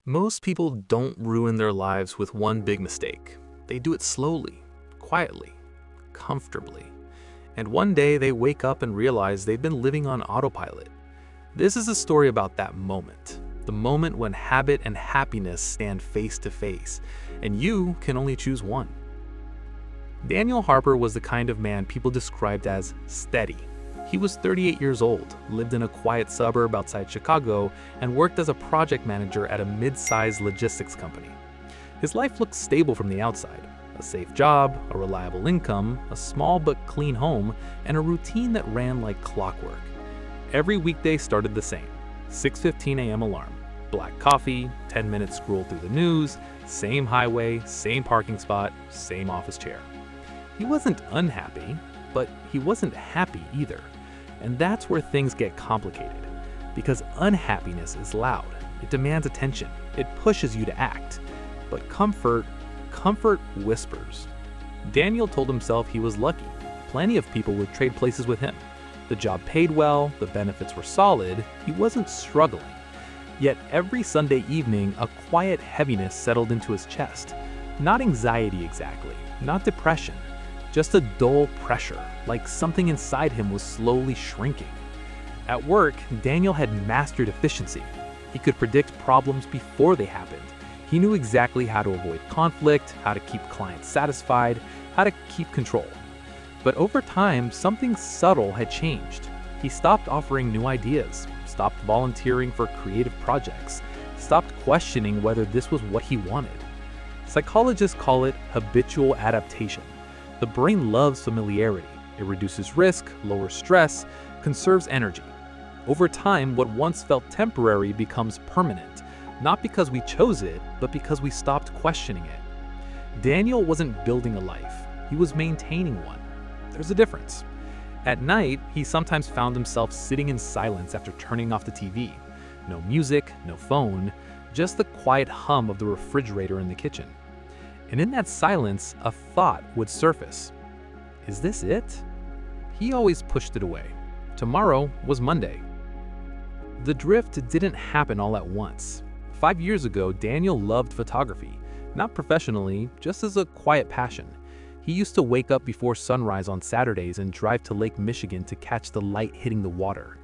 Most people don't ruin their lives with one big mistake. They do it slowly, quietly, comfortably. And one day they wake up and realize they've been living on autopilot. This is a story about that moment. The moment when habit and happiness stand face to face, and you can only choose one. Daniel Harper was the kind of man people described as steady. He was 38 years old, lived in a quiet suburb outside Chicago, and worked as a project manager at a mid-sized logistics company. His life looked stable from the outside. A safe job, a reliable income, a small but clean home, and a routine that ran like clockwork. Every weekday started the same. 6:15 a.m. alarm, black coffee, 10-minute scroll through the news, same highway, same parking spot, same office chair. He wasn't unhappy, but he wasn't happy either. And that's where things get complicated. Because unhappiness is loud. It demands attention. It pushes you to act. But comfort whispers. Daniel told himself he was lucky. Plenty of people would trade places with him. The job paid well, the benefits were solid, he wasn't struggling. Yet every Sunday evening, a quiet heaviness settled into his chest. Not anxiety exactly, not depression. Just a dull pressure, like something inside him was slowly shrinking. At work, Daniel had mastered efficiency. He could predict problems before they happened. He knew exactly how to avoid conflict, how to keep clients satisfied, how to keep control. But over time, something subtle had changed. He stopped offering new ideas, stopped volunteering for creative projects, stopped questioning whether this was what he wanted. Psychologists call it habitual adaptation. The brain loves familiarity. It reduces risk, lowers stress, conserves energy. Over time, what once felt temporary becomes permanent, not because we chose it, but because we stopped questioning it. Daniel wasn't building a life. He was maintaining one. There's a difference. At night, he sometimes found himself sitting in silence after turning off the TV. No music, no phone, just the quiet hum of the refrigerator in the kitchen. And in that silence, a thought would surface. Is this it? He always pushed it away. Tomorrow was Monday. The drift didn't happen all at once. 5 years ago, Daniel loved photography, not professionally, just as a quiet passion. He used to wake up before sunrise on Saturdays and drive to Lake Michigan to catch the light hitting the water.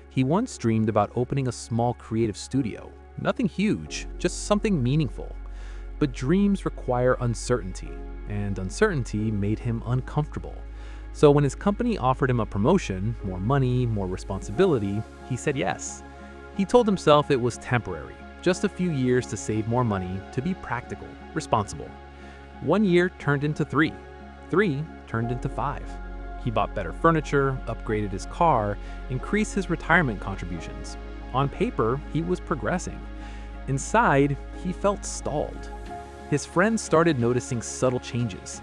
He once dreamed about opening a small creative studio. Nothing huge, just something meaningful. But dreams require uncertainty, and uncertainty made him uncomfortable. So when his company offered him a promotion, more money, more responsibility, he said yes. He told himself it was temporary, just a few years to save more money, to be practical, responsible. 1 year turned into 3. 3 turned into 5. He bought better furniture, upgraded his car, increased his retirement contributions. On paper, he was progressing. Inside, he felt stalled. His friends started noticing subtle changes.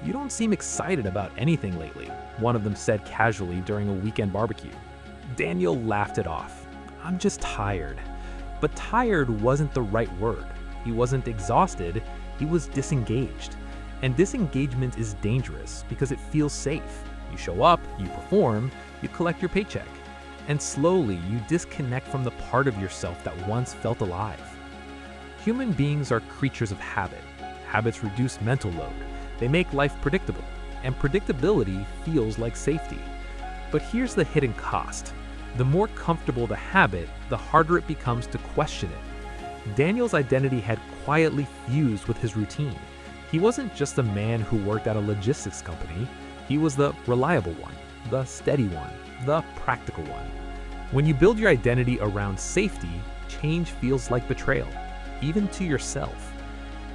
"You don't seem excited about anything lately," one of them said casually during a weekend barbecue. Daniel laughed it off. "I'm just tired." But tired wasn't the right word. He wasn't exhausted, he was disengaged. And disengagement is dangerous because it feels safe. You show up, you perform, you collect your paycheck. And slowly you disconnect from the part of yourself that once felt alive. Human beings are creatures of habit. Habits reduce mental load. They make life predictable, and predictability feels like safety. But here's the hidden cost. The more comfortable the habit, the harder it becomes to question it. Daniel's identity had quietly fused with his routine. He wasn't just a man who worked at a logistics company. He was the reliable one, the steady one, the practical one. When you build your identity around safety, change feels like betrayal, even to yourself.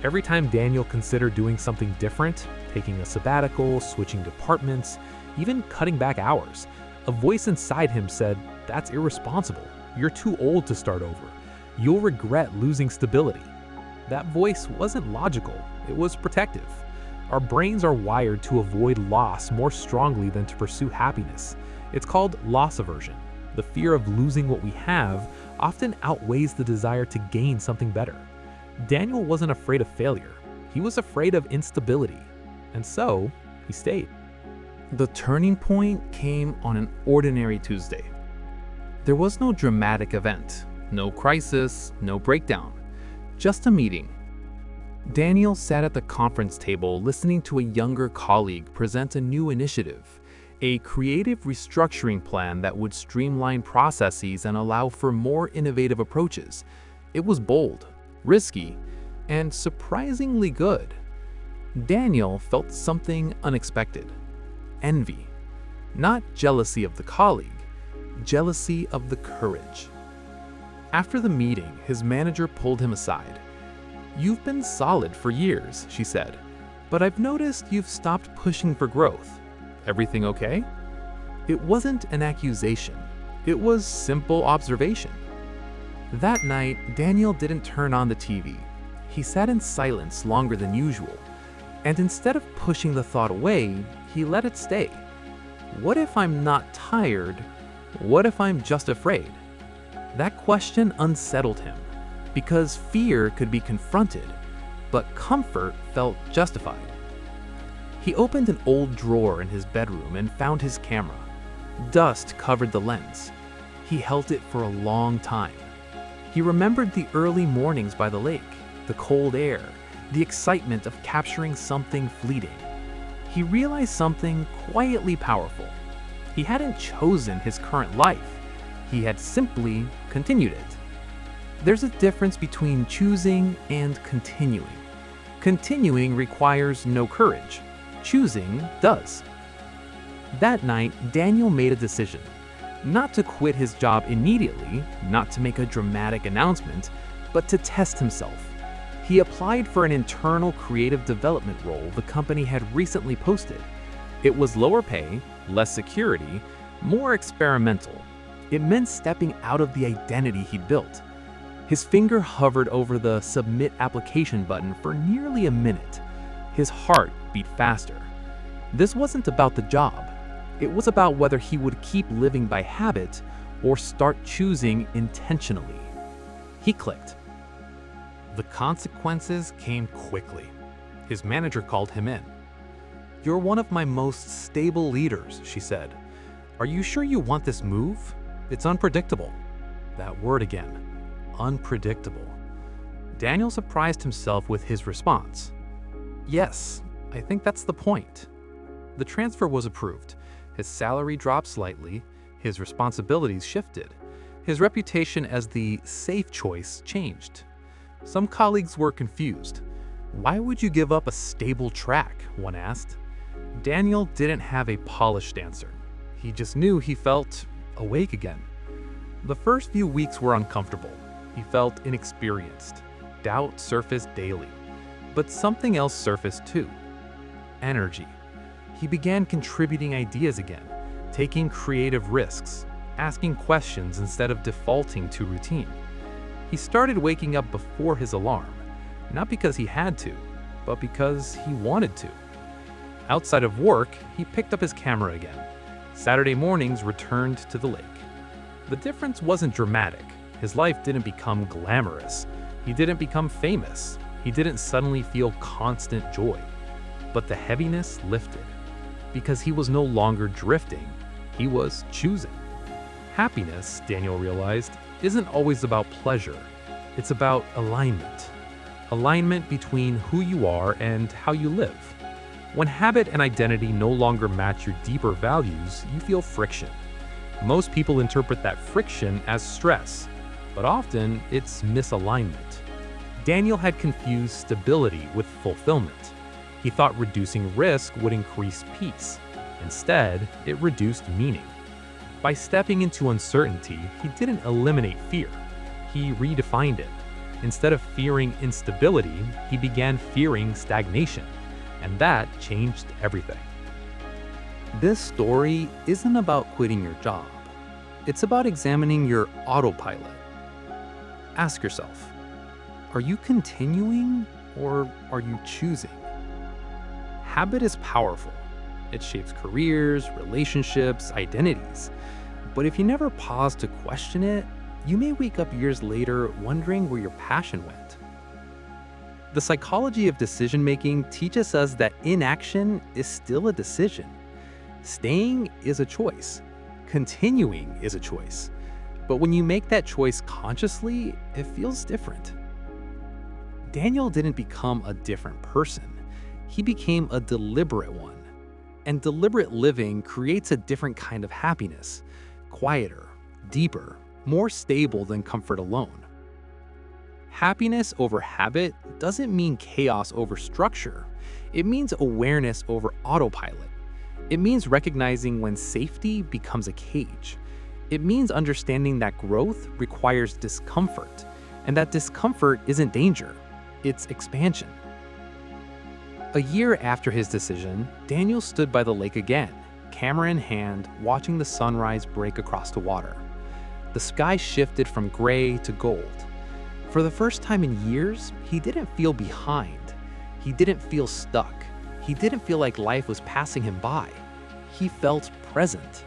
Every time Daniel considered doing something different, taking a sabbatical, switching departments, even cutting back hours, a voice inside him said, "That's irresponsible. You're too old to start over. You'll regret losing stability." That voice wasn't logical, it was protective. Our brains are wired to avoid loss more strongly than to pursue happiness. It's called loss aversion. The fear of losing what we have often outweighs the desire to gain something better. Daniel wasn't afraid of failure. He was afraid of instability. And so, he stayed. The turning point came on an ordinary Tuesday. There was no dramatic event, no crisis, no breakdown. Just a meeting. Daniel sat at the conference table listening to a younger colleague present a new initiative, a creative restructuring plan that would streamline processes and allow for more innovative approaches. It was bold, risky, and surprisingly good. Daniel felt something unexpected: envy. Not jealousy of the colleague, jealousy of the courage. After the meeting, his manager pulled him aside. "You've been solid for years," she said, "but I've noticed you've stopped pushing for growth. Everything okay?" It wasn't an accusation. It was simple observation. That night, Daniel didn't turn on the TV. He sat in silence longer than usual, and instead of pushing the thought away, he let it stay. What if I'm not tired? What if I'm just afraid? That question unsettled him, because fear could be confronted, but comfort felt justified. He opened an old drawer in his bedroom and found his camera. Dust covered the lens. He held it for a long time. He remembered the early mornings by the lake, the cold air, the excitement of capturing something fleeting. He realized something quietly powerful. He hadn't chosen his current life. He had simply continued it. There's a difference between choosing and continuing. Continuing requires no courage. Choosing does. That night, Daniel made a decision. Not to quit his job immediately, not to make a dramatic announcement, but to test himself. He applied for an internal creative development role the company had recently posted. It was lower pay, less security, more experimental. It meant stepping out of the identity he'd built. His finger hovered over the submit application button for nearly a minute. His heart beat faster. This wasn't about the job. It was about whether he would keep living by habit or start choosing intentionally. He clicked. The consequences came quickly. His manager called him in. "You're one of my most stable leaders," she said. "Are you sure you want this move? It's unpredictable." That word again, unpredictable. Daniel surprised himself with his response. "Yes, I think that's the point." The transfer was approved. His salary dropped slightly, his responsibilities shifted. His reputation as the safe choice changed. Some colleagues were confused. "Why would you give up a stable track?" one asked. Daniel didn't have a polished answer. He just knew he felt awake again. The first few weeks were uncomfortable. He felt inexperienced. Doubt surfaced daily. But something else surfaced too: energy. He began contributing ideas again, taking creative risks, asking questions instead of defaulting to routine. He started waking up before his alarm, not because he had to, but because he wanted to. Outside of work, he picked up his camera again. Saturday mornings returned to the lake. The difference wasn't dramatic. His life didn't become glamorous. He didn't become famous. He didn't suddenly feel constant joy. But the heaviness lifted. Because he was no longer drifting, he was choosing. Happiness, Daniel realized, isn't always about pleasure. It's about alignment. Alignment between who you are and how you live. When habit and identity no longer match your deeper values, you feel friction. Most people interpret that friction as stress, but often it's misalignment. Daniel had confused stability with fulfillment. He thought reducing risk would increase peace. Instead, it reduced meaning. By stepping into uncertainty, he didn't eliminate fear. He redefined it. Instead of fearing instability, he began fearing stagnation. And that changed everything. This story isn't about quitting your job. It's about examining your autopilot. Ask yourself, are you continuing or are you choosing? Habit is powerful. It shapes careers, relationships, identities. But if you never pause to question it, you may wake up years later wondering where your passion went. The psychology of decision-making teaches us that inaction is still a decision. Staying is a choice. Continuing is a choice. But when you make that choice consciously, it feels different. Daniel didn't become a different person. He became a deliberate one. And deliberate living creates a different kind of happiness, quieter, deeper, more stable than comfort alone. Happiness over habit doesn't mean chaos over structure. It means awareness over autopilot. It means recognizing when safety becomes a cage. It means understanding that growth requires discomfort, and that discomfort isn't danger, it's expansion. A year after his decision, Daniel stood by the lake again, camera in hand, watching the sunrise break across the water. The sky shifted from gray to gold. For the first time in years, he didn't feel behind. He didn't feel stuck. He didn't feel like life was passing him by. He felt present.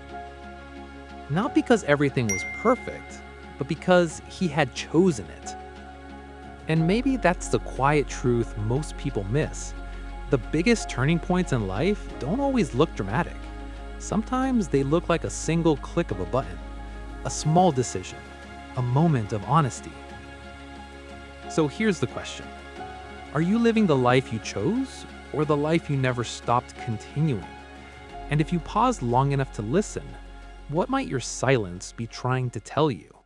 Not because everything was perfect, but because he had chosen it. And maybe that's the quiet truth most people miss. The biggest turning points in life don't always look dramatic. Sometimes they look like a single click of a button, a small decision, a moment of honesty. So here's the question. Are you living the life you chose, or the life you never stopped continuing? And if you paused long enough to listen, what might your silence be trying to tell you?